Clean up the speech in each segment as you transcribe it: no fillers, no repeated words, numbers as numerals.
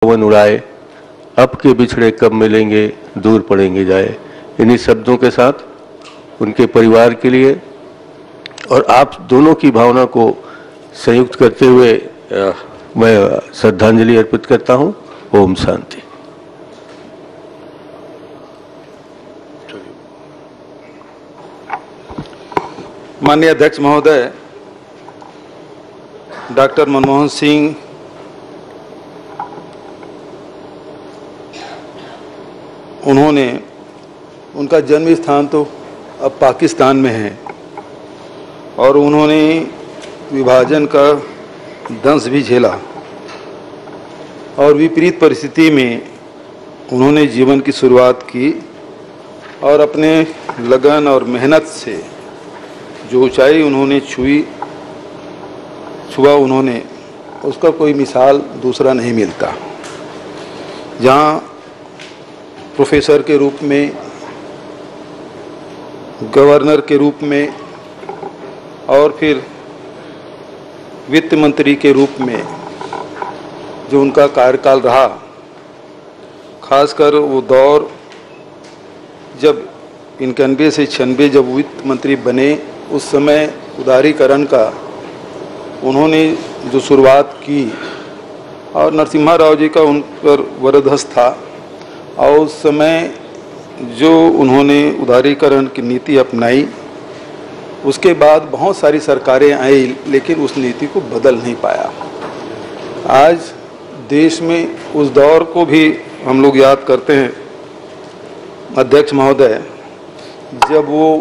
पवन उड़ाए, अब के बिछड़े कब मिलेंगे, दूर पड़ेंगे जाए। इन्हीं शब्दों के साथ उनके परिवार के लिए और आप दोनों की भावना को संयुक्त करते हुए मैं श्रद्धांजलि अर्पित करता हूं। ओम शांति। माननीय अध्यक्ष महोदय, डॉक्टर मनमोहन सिंह उनका जन्म स्थान तो अब पाकिस्तान में है और उन्होंने विभाजन का दंश भी झेला और विपरीत परिस्थिति में उन्होंने जीवन की शुरुआत की और अपने लगन और मेहनत से जो ऊंचाई उन्होंने छुआ उन्होंने, उसका कोई मिसाल दूसरा नहीं मिलता। जहाँ प्रोफेसर के रूप में, गवर्नर के रूप में और फिर वित्त मंत्री के रूप में जो उनका कार्यकाल रहा, खासकर वो दौर जब 91 से 96 जब वित्त मंत्री बने, उस समय उदारीकरण का उन्होंने जो शुरुआत की और नरसिम्हा राव जी का उन पर वरदहस्त था और उस समय जो उन्होंने उदारीकरण की नीति अपनाई, उसके बाद बहुत सारी सरकारें आई लेकिन उस नीति को बदल नहीं पाया। आज देश में उस दौर को भी हम लोग याद करते हैं अध्यक्ष महोदय, जब वो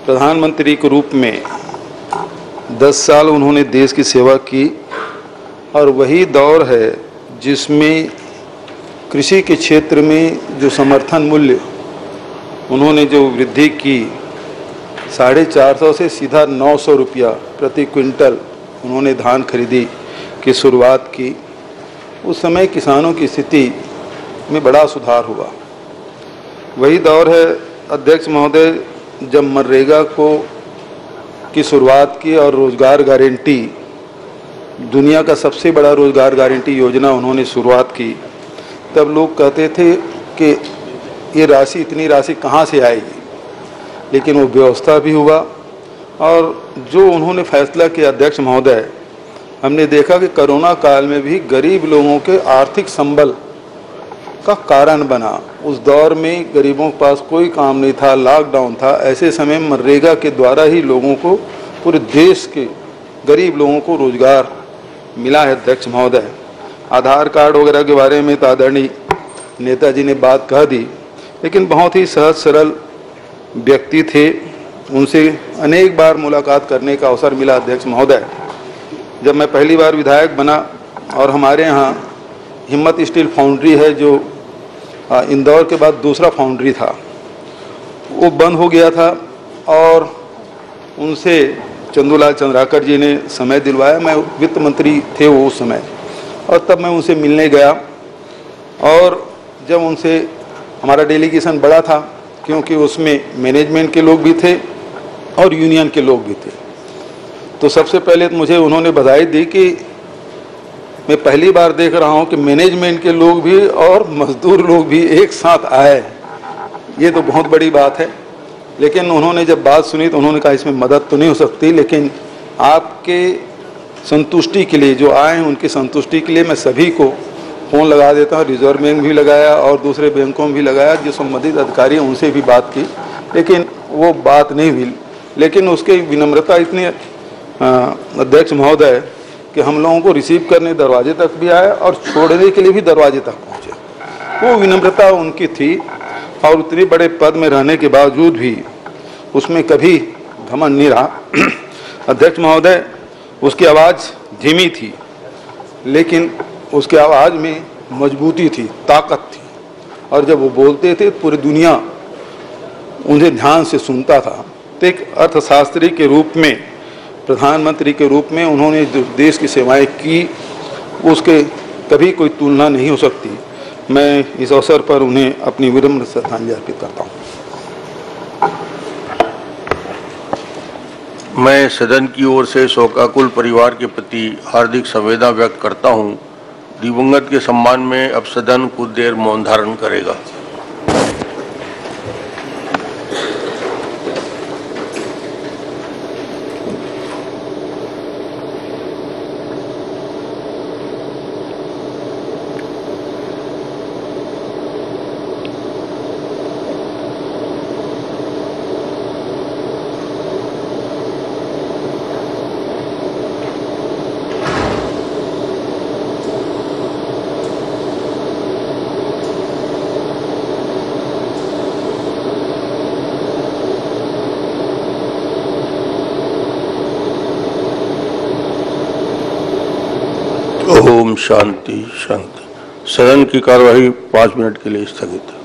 प्रधानमंत्री के रूप में 10 साल उन्होंने देश की सेवा की और वही दौर है जिसमें कृषि के क्षेत्र में जो समर्थन मूल्य उन्होंने जो वृद्धि की, 450 से सीधा 900 रुपया प्रति क्विंटल उन्होंने धान खरीदी की शुरुआत की। उस समय किसानों की स्थिति में बड़ा सुधार हुआ। वही दौर है अध्यक्ष महोदय जब मनरेगा की शुरुआत की और रोजगार गारंटी, दुनिया का सबसे बड़ा रोजगार गारंटी योजना उन्होंने शुरुआत की। तब लोग कहते थे कि ये राशि, इतनी राशि कहाँ से आएगी, लेकिन वो व्यवस्था भी हुआ और जो उन्होंने फैसला किया अध्यक्ष महोदय, हमने देखा कि कोरोना काल में भी गरीब लोगों के आर्थिक संबल का कारण बना। उस दौर में गरीबों के पास कोई काम नहीं था, लॉकडाउन था, ऐसे समय मनरेगा के द्वारा ही लोगों को, पूरे देश के गरीब लोगों को रोजगार मिला है अध्यक्ष महोदय। आधार कार्ड वगैरह के बारे में तो आदरणीय नेताजी ने बात कह दी, लेकिन बहुत ही सहज सरल व्यक्ति थे। उनसे अनेक बार मुलाकात करने का अवसर मिला अध्यक्ष महोदय। जब मैं पहली बार विधायक बना और हमारे यहाँ हिम्मत स्टील फाउंड्री है जो इंदौर के बाद दूसरा फाउंड्री था, वो बंद हो गया था और उनसे चंदूलाल चंद्राकर जी ने समय दिलवाया। मैं वित्त मंत्री थे वो उस समय, और तब मैं उनसे मिलने गया और जब उनसे, हमारा डेलीगेशन बड़ा था क्योंकि उसमें मैनेजमेंट के लोग भी थे और यूनियन के लोग भी थे। तो सबसे पहले मुझे उन्होंने बधाई दी कि मैं पहली बार देख रहा हूं कि मैनेजमेंट के लोग भी और मजदूर लोग भी एक साथ आए, ये तो बहुत बड़ी बात है। लेकिन उन्होंने जब बात सुनी तो उन्होंने कहा इसमें मदद तो नहीं हो सकती, लेकिन आपके संतुष्टि के लिए जो आए हैं उनकी संतुष्टि के लिए मैं सभी को फ़ोन लगा देता हूँ। रिजर्व बैंक भी लगाया और दूसरे बैंकों में भी लगाया, जो संबंधित अधिकारी हैं उनसे भी बात की, लेकिन वो बात नहीं हुई। लेकिन उसकी विनम्रता इतनी अध्यक्ष महोदय कि हम लोगों को रिसीव करने दरवाजे तक भी आए और छोड़ने के लिए भी दरवाजे तक पहुँचे। वो विनम्रता उनकी थी और उतने बड़े पद में रहने के बावजूद भी उसमें कभी घमंड नहीं रहा। अध्यक्ष महोदय, उसकी आवाज़ धीमी थी लेकिन उसकी आवाज़ में मजबूती थी, ताकत थी, और जब वो बोलते थे पूरी दुनिया उन्हें ध्यान से सुनता था। तो एक अर्थशास्त्री के रूप में, प्रधानमंत्री के रूप में उन्होंने जो देश की सेवाएं की, उसके कभी कोई तुलना नहीं हो सकती। मैं इस अवसर पर उन्हें अपनी विनम्र श्रद्धांजलि अर्पित करता हूँ। मैं सदन की ओर से शोकाकुल परिवार के प्रति हार्दिक संवेदना व्यक्त करता हूं। दिवंगत के सम्मान में अब सदन कुछ देर मौन धारण करेगा। ओम शांति शांति। सदन की कार्यवाही 5 मिनट के लिए स्थगित।